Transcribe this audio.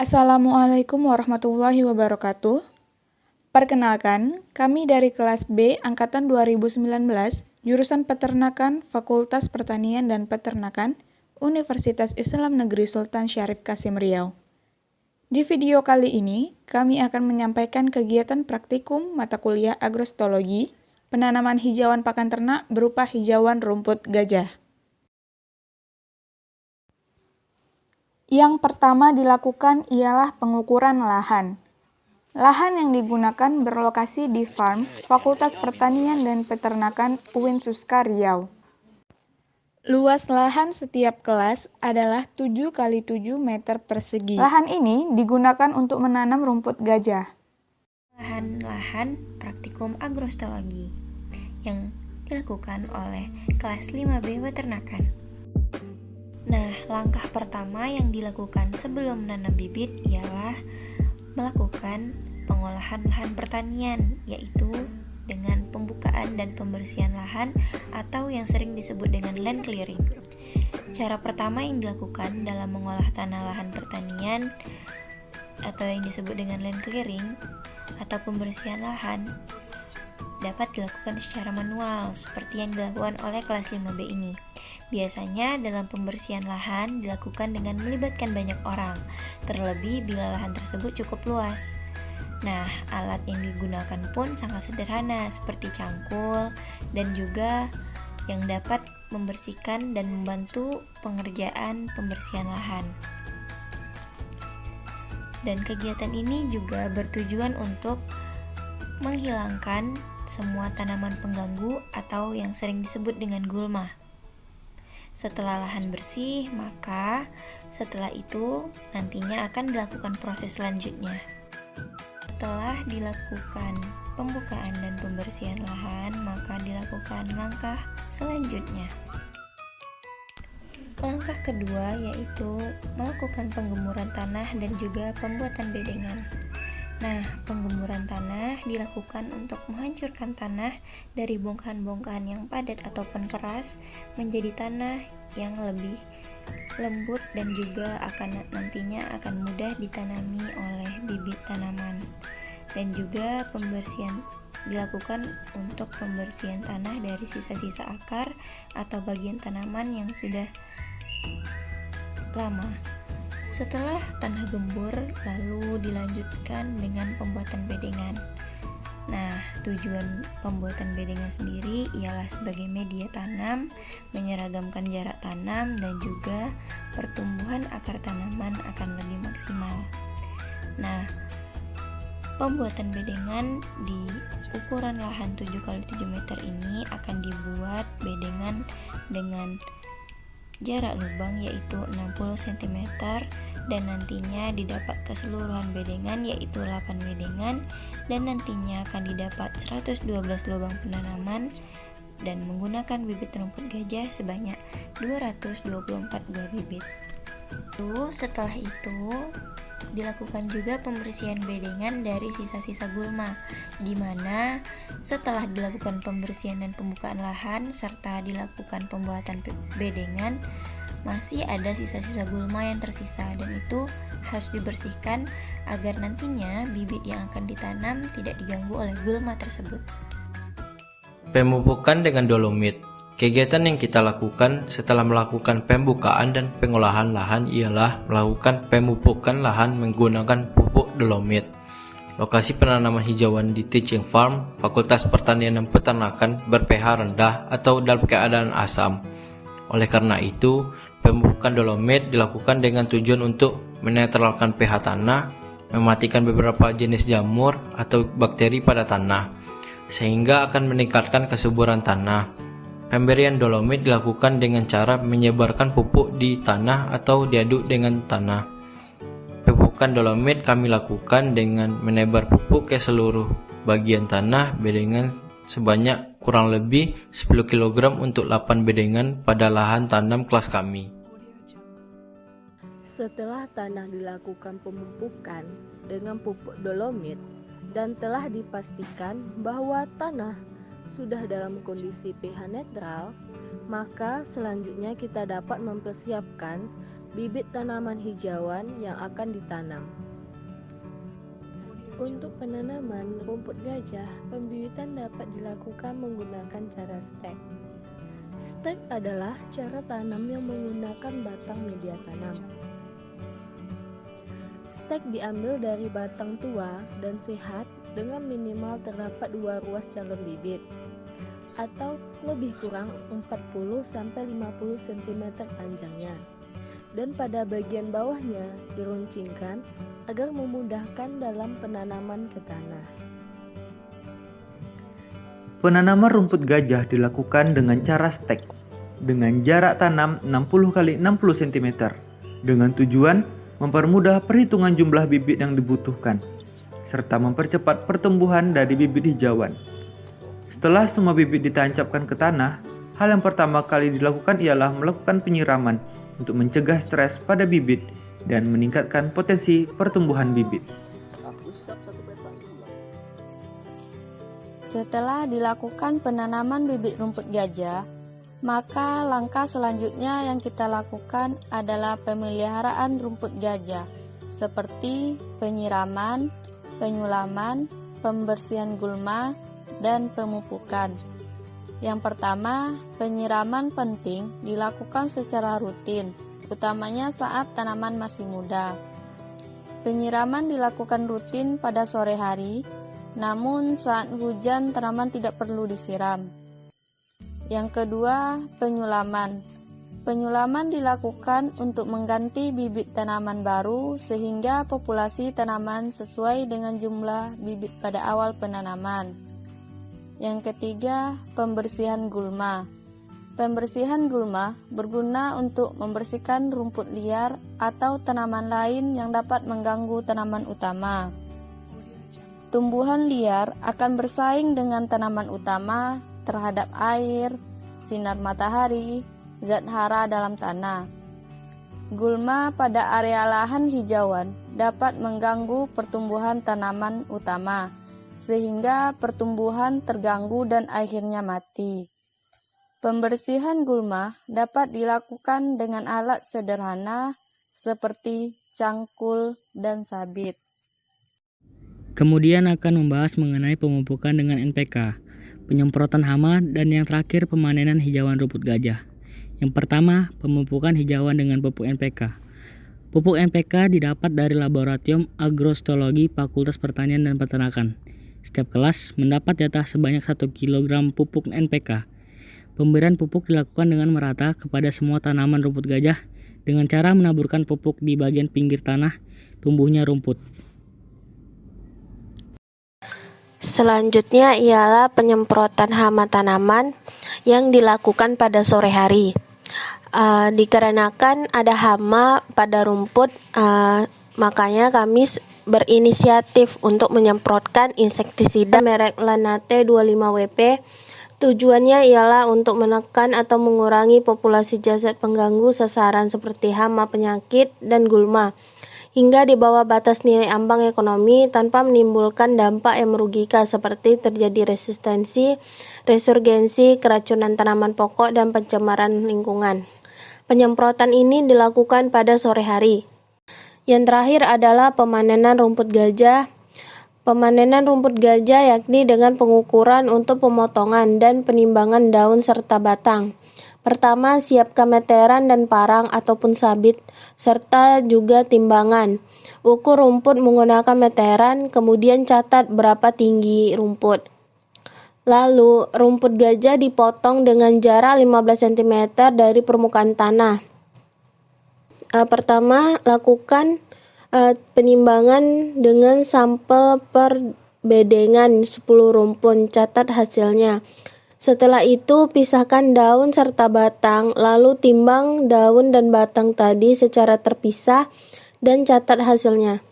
Assalamualaikum warahmatullahi wabarakatuh. Perkenalkan, kami dari kelas B Angkatan 2019, jurusan Peternakan, Fakultas Pertanian dan Peternakan, Universitas Islam Negeri Sultan Syarif Kasim Riau. Di video kali ini, kami akan menyampaikan kegiatan praktikum mata kuliah agrostologi, penanaman hijauan pakan ternak berupa hijauan rumput gajah. Yang pertama dilakukan ialah pengukuran lahan. Lahan yang digunakan berlokasi di farm Fakultas Pertanian dan Peternakan UIN Suska Riau. Luas lahan setiap kelas adalah 7 x 7 meter persegi. Lahan ini digunakan untuk menanam rumput gajah. Lahan praktikum agrostologi yang dilakukan oleh kelas 5B Peternakan. Nah, langkah pertama yang dilakukan sebelum menanam bibit ialah melakukan pengolahan lahan pertanian, yaitu dengan pembukaan dan pembersihan lahan atau yang sering disebut dengan land clearing. Cara pertama yang dilakukan dalam mengolah tanah lahan pertanian atau yang disebut dengan land clearing atau pembersihan lahan dapat dilakukan secara manual seperti yang dilakukan oleh kelas 5B ini. Biasanya dalam pembersihan lahan dilakukan dengan melibatkan banyak orang, terlebih bila lahan tersebut cukup luas. Nah, alat yang digunakan pun sangat sederhana seperti cangkul dan juga yang dapat membersihkan dan membantu pengerjaan pembersihan lahan. Dan kegiatan ini juga bertujuan untuk menghilangkan semua tanaman pengganggu atau yang sering disebut dengan gulma. Setelah lahan bersih, maka setelah itu nantinya akan dilakukan proses selanjutnya. Setelah dilakukan pembukaan dan pembersihan lahan, maka dilakukan langkah selanjutnya. Langkah kedua yaitu melakukan penggemuran tanah dan juga pembuatan bedengan. Nah, penggemuran tanah dilakukan untuk menghancurkan tanah dari bongkahan-bongkahan yang padat ataupun keras menjadi tanah yang lebih lembut dan juga nantinya akan mudah ditanami oleh bibit tanaman. Dan juga pembersihan dilakukan untuk pembersihan tanah dari sisa-sisa akar atau bagian tanaman yang sudah lama. Setelah tanah gembur, lalu dilanjutkan dengan pembuatan bedengan. Nah, tujuan pembuatan bedengan sendiri ialah sebagai media tanam, menyeragamkan jarak tanam, dan juga pertumbuhan akar tanaman akan lebih maksimal. Nah, pembuatan bedengan di ukuran lahan 7 x 7 meter ini akan dibuat bedengan dengan jarak lubang yaitu 60 cm dan nantinya didapat keseluruhan bedengan yaitu 8 bedengan dan nantinya akan didapat 112 lubang penanaman dan menggunakan bibit rumput gajah sebanyak 224 buah bibit. Setelah itu dilakukan juga pembersihan bedengan dari sisa-sisa gulma, di mana setelah dilakukan pembersihan dan pembukaan lahan serta dilakukan pembuatan bedengan, masih ada sisa-sisa gulma yang tersisa dan itu harus dibersihkan agar nantinya bibit yang akan ditanam tidak diganggu oleh gulma tersebut. Pemupukan dengan dolomit. Kegiatan yang kita lakukan setelah melakukan pembukaan dan pengolahan lahan ialah melakukan pemupukan lahan menggunakan pupuk dolomit. Lokasi penanaman hijauan di Teaching Farm Fakultas Pertanian dan Peternakan ber-pH rendah atau dalam keadaan asam. Oleh karena itu, pemupukan dolomit dilakukan dengan tujuan untuk menetralkan pH tanah, mematikan beberapa jenis jamur atau bakteri pada tanah, sehingga akan meningkatkan kesuburan tanah. Pemberian dolomit dilakukan dengan cara menyebarkan pupuk di tanah atau diaduk dengan tanah. Pupukan dolomit kami lakukan dengan menebar pupuk ke seluruh bagian tanah bedengan sebanyak kurang lebih 10 kg untuk 8 bedengan pada lahan tanam kelas kami. Setelah tanah dilakukan pemupukan dengan pupuk dolomit dan telah dipastikan bahwa tanah sudah dalam kondisi pH netral, maka selanjutnya kita dapat mempersiapkan bibit tanaman hijauan yang akan ditanam. Untuk penanaman rumput gajah, pembibitan dapat dilakukan menggunakan cara stek. Stek adalah cara tanam yang menggunakan batang media tanam. Stek diambil dari batang tua dan sehat dengan minimal terdapat 2 ruas calon bibit atau lebih kurang 40-50 cm panjangnya, dan pada bagian bawahnya diruncingkan agar memudahkan dalam penanaman ke tanah. Penanaman rumput gajah dilakukan dengan cara stek dengan jarak tanam 60 x 60 cm dengan tujuan mempermudah perhitungan jumlah bibit yang dibutuhkan serta mempercepat pertumbuhan dari bibit hijauan. Setelah semua bibit ditancapkan ke tanah, hal yang pertama kali dilakukan ialah melakukan penyiraman untuk mencegah stres pada bibit dan meningkatkan potensi pertumbuhan bibit. Setelah dilakukan penanaman bibit rumput gajah, maka langkah selanjutnya yang kita lakukan adalah pemeliharaan rumput gajah, seperti penyiraman, penyulaman, pembersihan gulma, dan pemupukan. Yang pertama, penyiraman penting dilakukan secara rutin, utamanya saat tanaman masih muda. Penyiraman dilakukan rutin pada sore hari, namun saat hujan tanaman tidak perlu disiram. Yang kedua, penyulaman. Penyulaman dilakukan untuk mengganti bibit tanaman baru sehingga populasi tanaman sesuai dengan jumlah bibit pada awal penanaman. Yang ketiga, pembersihan gulma. Pembersihan gulma berguna untuk membersihkan rumput liar atau tanaman lain yang dapat mengganggu tanaman utama. Tumbuhan liar akan bersaing dengan tanaman utama terhadap air, sinar matahari, zat hara dalam tanah. Gulma pada area lahan hijauan dapat mengganggu pertumbuhan tanaman utama, sehingga pertumbuhan terganggu dan akhirnya mati. Pembersihan gulma dapat dilakukan dengan alat sederhana seperti cangkul dan sabit. Kemudian akan membahas mengenai pemupukan dengan NPK, penyemprotan hama, dan yang terakhir pemanenan hijauan rumput gajah. Yang pertama, pemupukan hijauan dengan pupuk NPK. Pupuk NPK didapat dari Laboratorium Agrostologi Fakultas Pertanian dan Peternakan. Setiap kelas mendapat jatah sebanyak 1 kg pupuk NPK. Pemberian pupuk dilakukan dengan merata kepada semua tanaman rumput gajah dengan cara menaburkan pupuk di bagian pinggir tanah tumbuhnya rumput. Selanjutnya ialah penyemprotan hama tanaman yang dilakukan pada sore hari. Dikarenakan ada hama pada rumput, makanya kami berinisiatif untuk menyemprotkan insektisida merek Lanate 25WP. Tujuannya ialah untuk menekan atau mengurangi populasi jasad pengganggu sasaran seperti hama, penyakit, dan gulma, hingga di bawah batas nilai ambang ekonomi tanpa menimbulkan dampak yang merugikan seperti terjadi resistensi, resurgensi, keracunan tanaman pokok, dan pencemaran lingkungan. Penyemprotan ini dilakukan pada sore hari. Yang terakhir adalah pemanenan rumput gajah. Pemanenan rumput gajah yakni dengan pengukuran untuk pemotongan dan penimbangan daun serta batang. Pertama, siapkan meteran dan parang ataupun sabit, serta juga timbangan. Ukur rumput menggunakan meteran, kemudian catat berapa tinggi rumput. Lalu, rumput gajah dipotong dengan jarak 15 cm dari permukaan tanah. Pertama, lakukan penimbangan dengan sampel per bedengan 10 rumpun, catat hasilnya. Setelah itu, pisahkan daun serta batang, lalu timbang daun dan batang tadi secara terpisah dan catat hasilnya.